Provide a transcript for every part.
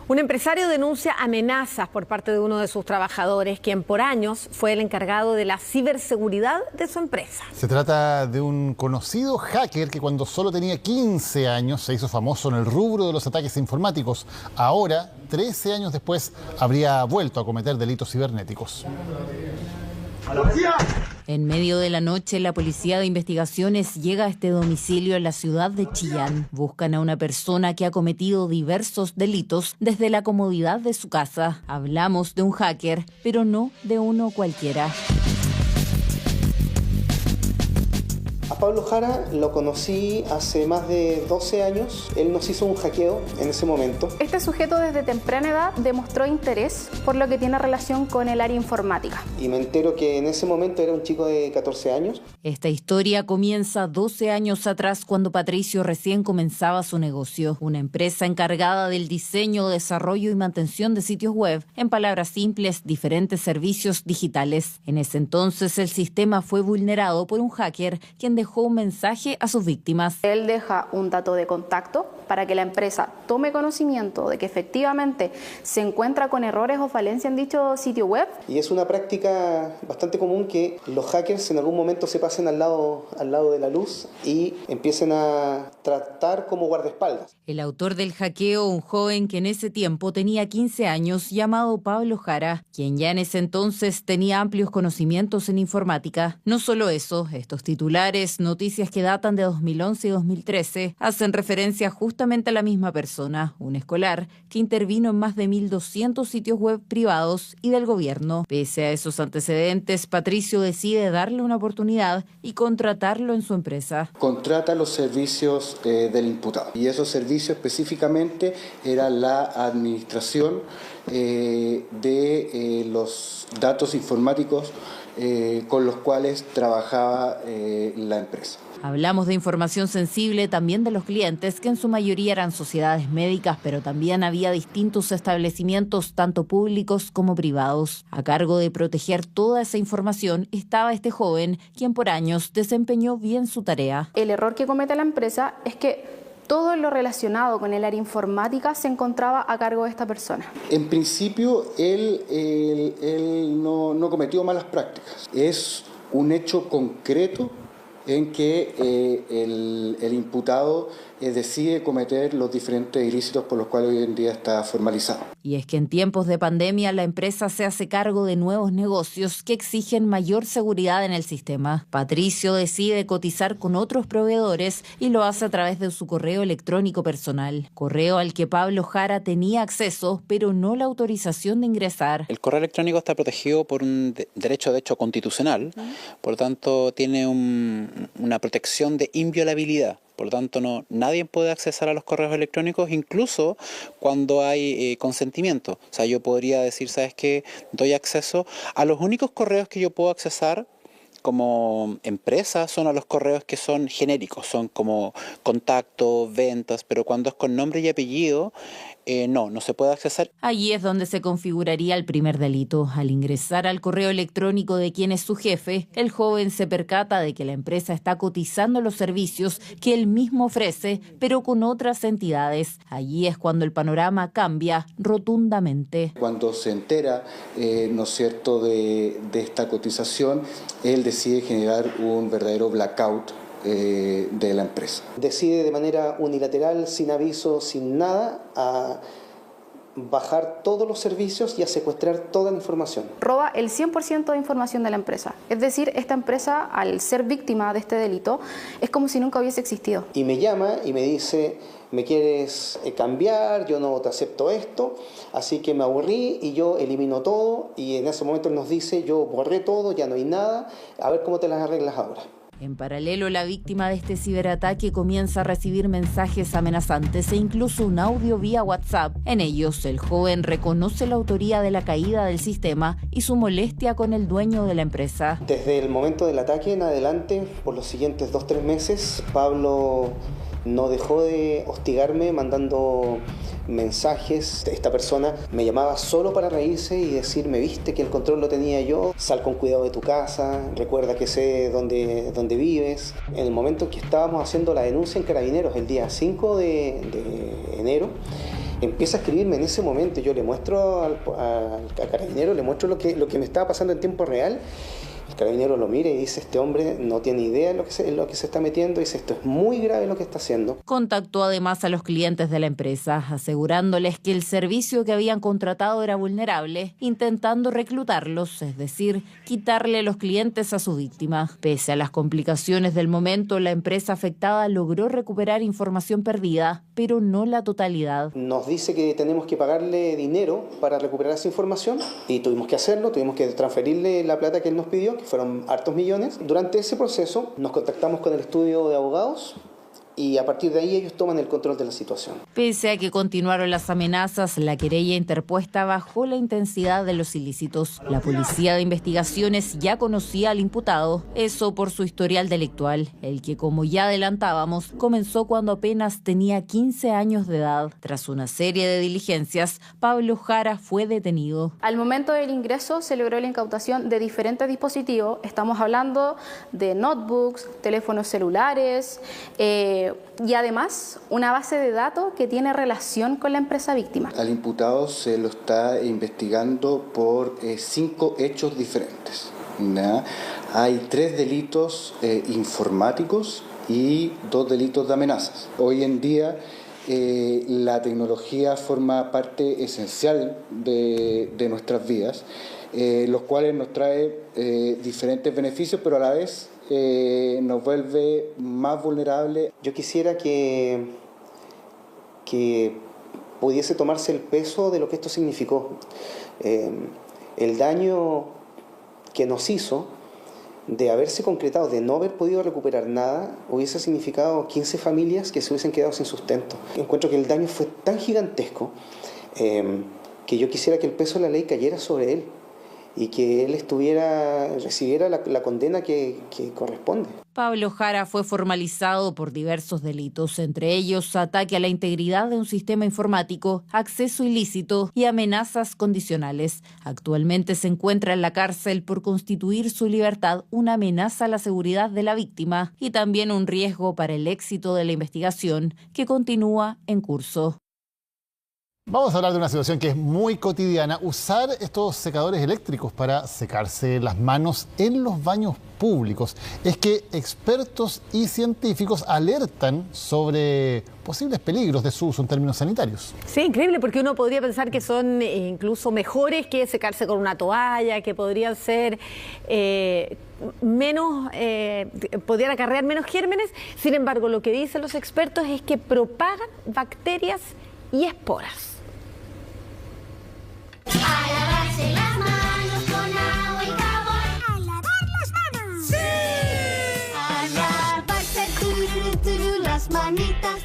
Un empresario denuncia amenazas por parte de uno de sus trabajadores, quien por años fue el encargado de la ciberseguridad de su empresa. Se trata de un conocido hacker que cuando solo tenía 15 años se hizo famoso en el rubro de los ataques informáticos. Ahora, 13 años después, habría vuelto a cometer delitos cibernéticos. En medio de la noche, la Policía de Investigaciones llega a este domicilio en la ciudad de Chillán. Buscan a una persona que ha cometido diversos delitos desde la comodidad de su casa. Hablamos de un hacker, pero no de uno cualquiera. A Pablo Jara lo conocí hace más de 12 años. Él nos hizo un hackeo en ese momento. Este sujeto desde temprana edad demostró interés por lo que tiene relación con el área informática. Y me entero que en ese momento era un chico de 14 años. Esta historia comienza 12 años atrás cuando Patricio recién comenzaba su negocio. Una empresa encargada del diseño, desarrollo y mantención de sitios web. En palabras simples, diferentes servicios digitales. En ese entonces el sistema fue vulnerado por un hacker quien dejó un mensaje a sus víctimas. Él deja un dato de contacto para que la empresa tome conocimiento de que efectivamente se encuentra con errores o falencias en dicho sitio web. Y es una práctica bastante común que los hackers en algún momento se pasen al lado de la luz y empiecen a tratar como guardaespaldas. El autor del hackeo, un joven que en ese tiempo tenía 15 años, llamado Pablo Jara, quien ya en ese entonces tenía amplios conocimientos en informática. No solo eso, estos titulares, noticias que datan de 2011 y 2013, hacen referencia justamente a la misma persona, un escolar que intervino en más de 1.200 sitios web privados y del gobierno. Pese a esos antecedentes, Patricio decide darle una oportunidad y contratarlo en su empresa. Contrata los servicios del imputado y esos servicios específicamente era la administración de los datos informáticos con los cuales trabajaba la empresa. Hablamos de información sensible, también de los clientes, que en su mayoría eran sociedades médicas, pero también había distintos establecimientos, tanto públicos como privados. A cargo de proteger toda esa información estaba este joven, quien por años desempeñó bien su tarea. El error que comete la empresa es que todo lo relacionado con el área informática se encontraba a cargo de esta persona. En principio, él no cometió malas prácticas. Es un hecho concreto en que el imputado decide cometer los diferentes ilícitos por los cuales hoy en día está formalizado. Y es que en tiempos de pandemia la empresa se hace cargo de nuevos negocios que exigen mayor seguridad en el sistema. Patricio decide cotizar con otros proveedores y lo hace a través de su correo electrónico personal. Correo al que Pablo Jara tenía acceso, pero no la autorización de ingresar. El correo electrónico está protegido por un derecho de hecho constitucional, por lo tanto tiene una protección de inviolabilidad. Por lo tanto, nadie puede accesar a los correos electrónicos, incluso cuando hay consentimiento. O sea, yo podría decir, ¿sabes qué? Doy acceso a los únicos correos que yo puedo accesar como empresa son a los correos que son genéricos, son como contacto, ventas, pero cuando es con nombre y apellido, no se puede accesar. Allí es donde se configuraría el primer delito. Al ingresar al correo electrónico de quien es su jefe, el joven se percata de que la empresa está cotizando los servicios que él mismo ofrece, pero con otras entidades. Allí es cuando el panorama cambia rotundamente. Cuando se entera, ¿no es cierto?, de esta cotización, él decide generar un verdadero blackout de la empresa. Decide de manera unilateral, sin aviso, sin nada, a bajar todos los servicios y a secuestrar toda la información. Roba el 100% de información de la empresa. Es decir, esta empresa, al ser víctima de este delito, es como si nunca hubiese existido. Y me llama y me dice, ¿me quieres cambiar? Yo no te acepto esto. Así que me aburrí y yo elimino todo. Y en ese momento él nos dice, yo borré todo, ya no hay nada. A ver cómo te las arreglas ahora. En paralelo, la víctima de este ciberataque comienza a recibir mensajes amenazantes e incluso un audio vía WhatsApp. En ellos, el joven reconoce la autoría de la caída del sistema y su molestia con el dueño de la empresa. Desde el momento del ataque en adelante, por los siguientes 2-3 meses, Pablo no dejó de hostigarme mandando mensajes. Esta persona me llamaba solo para reírse y decirme, viste que el control lo tenía yo, sal con cuidado de tu casa, recuerda que sé dónde vives. En el momento en que estábamos haciendo la denuncia en Carabineros, el día 5 de enero, Empieza a escribirme en ese momento. Yo le muestro al carabinero, le muestro lo que me estaba pasando en tiempo real. El carabinero lo mira y dice: este hombre no tiene idea en lo que se está metiendo. Dice: esto es muy grave lo que está haciendo. Contactó además a los clientes de la empresa, asegurándoles que el servicio que habían contratado era vulnerable, intentando reclutarlos, es decir, quitarle los clientes a su víctima. Pese a las complicaciones del momento, la empresa afectada logró recuperar información perdida, pero no la totalidad. Nos dice que tenemos que pagarle dinero para recuperar esa información y tuvimos que hacerlo, tuvimos que transferirle la plata que él nos pidió, que fueron hartos millones. Durante ese proceso nos contactamos con el estudio de abogados y a partir de ahí ellos toman el control de la situación. Pese a que continuaron las amenazas, la querella interpuesta bajó la intensidad de los ilícitos. La Policía de Investigaciones ya conocía al imputado, eso por su historial delictual, el que, como ya adelantábamos, comenzó cuando apenas tenía 15 años de edad. Tras una serie de diligencias, Pablo Jara fue detenido. Al momento del ingreso se logró la incautación de diferentes dispositivos. Estamos hablando de notebooks, teléfonos celulares, y además una base de datos que tiene relación con la empresa víctima. Al imputado se lo está investigando por 5 hechos diferentes, ¿no? Hay 3 delitos informáticos y 2 delitos de amenazas. Hoy en día la tecnología forma parte esencial de nuestras vidas, los cuales nos trae diferentes beneficios, pero a la vez nos vuelve más vulnerables. Yo quisiera que pudiese tomarse el peso de lo que esto significó. El daño que nos hizo de haberse concretado, de no haber podido recuperar nada, hubiese significado 15 familias que se hubiesen quedado sin sustento. Encuentro que el daño fue tan gigantesco que yo quisiera que el peso de la ley cayera sobre él y que él recibiera la condena que corresponde. Pablo Jara fue formalizado por diversos delitos, entre ellos ataque a la integridad de un sistema informático, acceso ilícito y amenazas condicionales. Actualmente se encuentra en la cárcel por constituir su libertad una amenaza a la seguridad de la víctima y también un riesgo para el éxito de la investigación, que continúa en curso. Vamos a hablar de una situación que es muy cotidiana: usar estos secadores eléctricos para secarse las manos en los baños públicos. Es que expertos y científicos alertan sobre posibles peligros de su uso en términos sanitarios. Sí, increíble, porque uno podría pensar que son incluso mejores que secarse con una toalla, que podrían ser podrían acarrear menos gérmenes. Sin embargo, lo que dicen los expertos es que propagan bacterias y esporas. A lavarse las manos con agua y jabón. A lavar las manos. ¡Sí! A lavarse las manitas.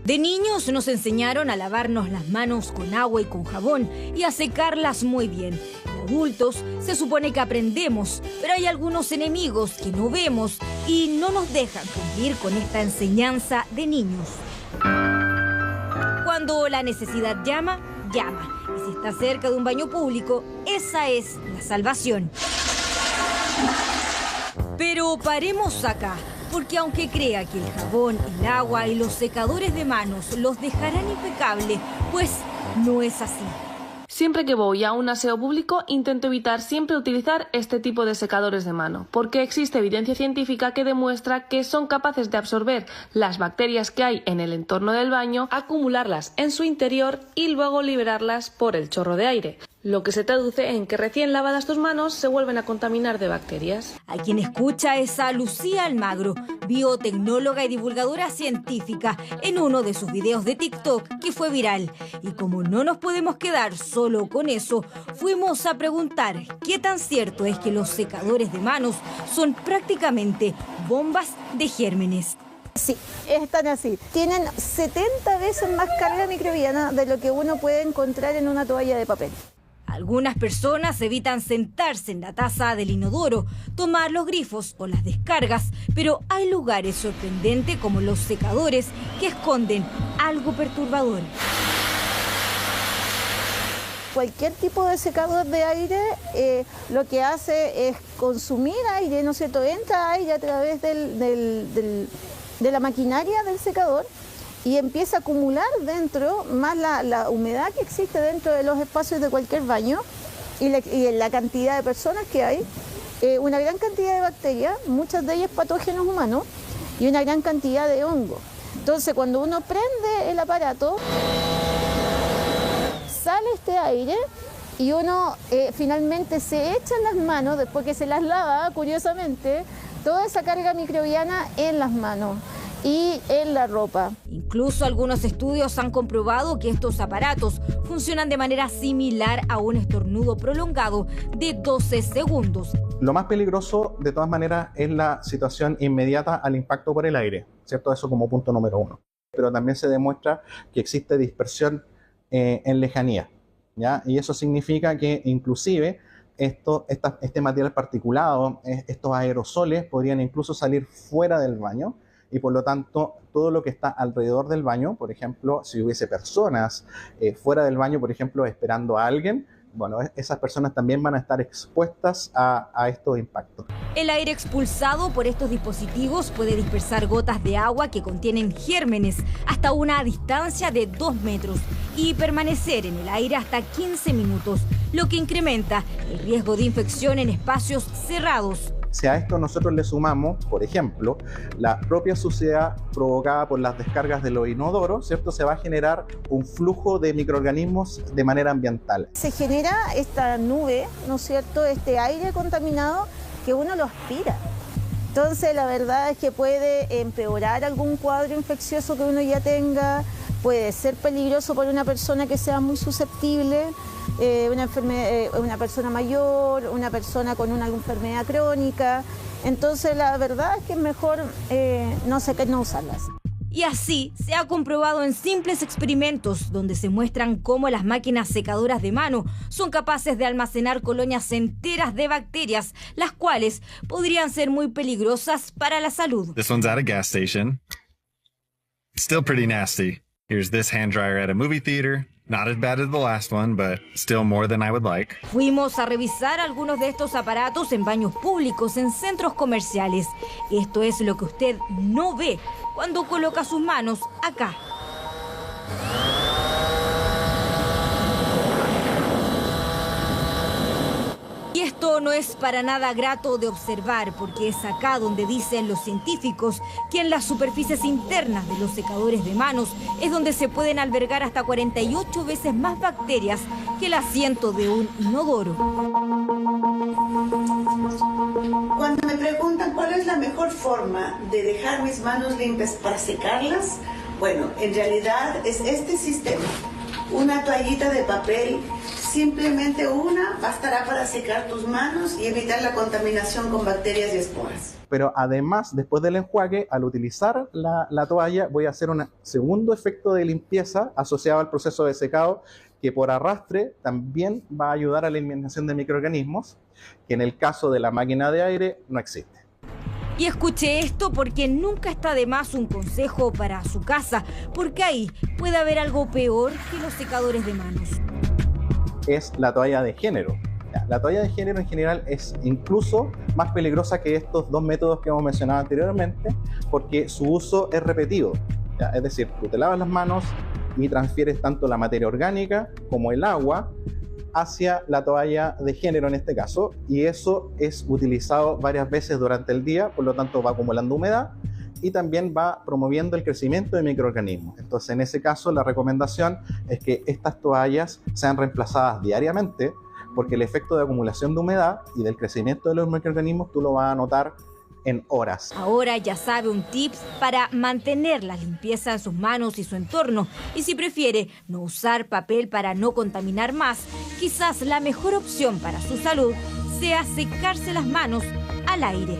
De niños nos enseñaron a lavarnos las manos con agua y con jabón y a secarlas muy bien. De adultos se supone que aprendemos, pero hay algunos enemigos que no vemos y no nos dejan cumplir con esta enseñanza de niños. Cuando la necesidad llama, llama. Y si está cerca de un baño público, esa es la salvación. Pero paremos acá, porque aunque crea que el jabón, el agua y los secadores de manos los dejarán impecables, pues no es así. Siempre que voy a un aseo público intento evitar siempre utilizar este tipo de secadores de mano, porque existe evidencia científica que demuestra que son capaces de absorber las bacterias que hay en el entorno del baño, acumularlas en su interior y luego liberarlas por el chorro de aire, lo que se traduce en que recién lavadas tus manos se vuelven a contaminar de bacterias. A quien escucha es a Lucía Almagro, biotecnóloga y divulgadora científica, en uno de sus videos de TikTok que fue viral. Y como no nos podemos quedar solo con eso, fuimos a preguntar qué tan cierto es que los secadores de manos son prácticamente bombas de gérmenes. Sí, están así. Tienen 70 veces más carga microbiana de lo que uno puede encontrar en una toalla de papel. Algunas personas evitan sentarse en la taza del inodoro, tomar los grifos o las descargas, pero hay lugares sorprendentes como los secadores que esconden algo perturbador. Cualquier tipo de secador de aire lo que hace es consumir aire, ¿no es cierto? Entra aire a través de la maquinaria del secador y empieza a acumular dentro más la humedad que existe dentro de los espacios de cualquier baño y la cantidad de personas que hay, una gran cantidad de bacterias, muchas de ellas patógenos humanos, y una gran cantidad de hongos. Entonces, cuando uno prende el aparato, sale este aire y uno finalmente se echa en las manos, después que se las lava, curiosamente, toda esa carga microbiana en las manos y en la ropa. Incluso algunos estudios han comprobado que estos aparatos funcionan de manera similar a un estornudo prolongado de 12 segundos. Lo más peligroso, de todas maneras, es la situación inmediata al impacto por el aire, ¿cierto? Eso como punto número 1. Pero también se demuestra que existe dispersión en lejanía, ¿ya? Y eso significa que inclusive este material particulado, estos aerosoles, podrían incluso salir fuera del baño y por lo tanto todo lo que está alrededor del baño, por ejemplo, si hubiese personas fuera del baño, por ejemplo, esperando a alguien, bueno, esas personas también van a estar expuestas a estos impactos. El aire expulsado por estos dispositivos puede dispersar gotas de agua que contienen gérmenes hasta una distancia de 2 metros y permanecer en el aire hasta 15 minutos, lo que incrementa el riesgo de infección en espacios cerrados. Si a esto nosotros le sumamos, por ejemplo, la propia suciedad provocada por las descargas de los inodoros, ¿cierto? Se va a generar un flujo de microorganismos de manera ambiental. Se genera esta nube, ¿no es cierto?, este aire contaminado que uno lo aspira. Entonces, la verdad es que puede empeorar algún cuadro infeccioso que uno ya puede ser peligroso para una persona que sea muy susceptible, una persona mayor, una persona con una enfermedad crónica. Entonces la verdad es que es mejor no usarlas. Y así se ha comprobado en simples experimentos donde se muestran cómo las máquinas secadoras de mano son capaces de almacenar colonias enteras de bacterias, las cuales podrían ser muy peligrosas para la salud. This one's at a gas station. It's still pretty nasty. Here's this hand dryer at a movie theater. Not as bad as the last one, but still more than I would like. Fuimos a revisar algunos de estos aparatos en baños públicos, en centros comerciales. Esto es lo que usted no ve cuando coloca sus manos acá. Y esto no es para nada grato de observar, porque es acá donde dicen los científicos que en las superficies internas de los secadores de manos es donde se pueden albergar hasta 48 veces más bacterias que el asiento de un inodoro. Cuando me preguntan cuál es la mejor forma de dejar mis manos limpias para secarlas, bueno, en realidad es este sistema. Una toallita de papel, simplemente una, bastará para secar tus manos y evitar la contaminación con bacterias y esporas. Pero además, después del enjuague, al utilizar la toalla, voy a hacer un segundo efecto de limpieza asociado al proceso de secado, que por arrastre también va a ayudar a la eliminación de microorganismos, que en el caso de la máquina de aire no existe. Y escuche esto porque nunca está de más un consejo para su casa, porque ahí puede haber algo peor que los secadores de manos. Es la toalla de género. La toalla de género en general es incluso más peligrosa que estos dos métodos que hemos mencionado anteriormente, porque su uso es repetido. Es decir, tú te lavas las manos y transfieres tanto la materia orgánica como el agua hacia la toalla de género en este caso, y eso es utilizado varias veces durante el día, por lo tanto va acumulando humedad y también va promoviendo el crecimiento de microorganismos. Entonces, en ese caso, la recomendación es que estas toallas sean reemplazadas diariamente, porque el efecto de acumulación de humedad y del crecimiento de los microorganismos tú lo vas a notar en horas. Ahora ya sabe un tip para mantener la limpieza en sus manos y su entorno. Y si prefiere no usar papel para no contaminar más, quizás la mejor opción para su salud sea secarse las manos al aire.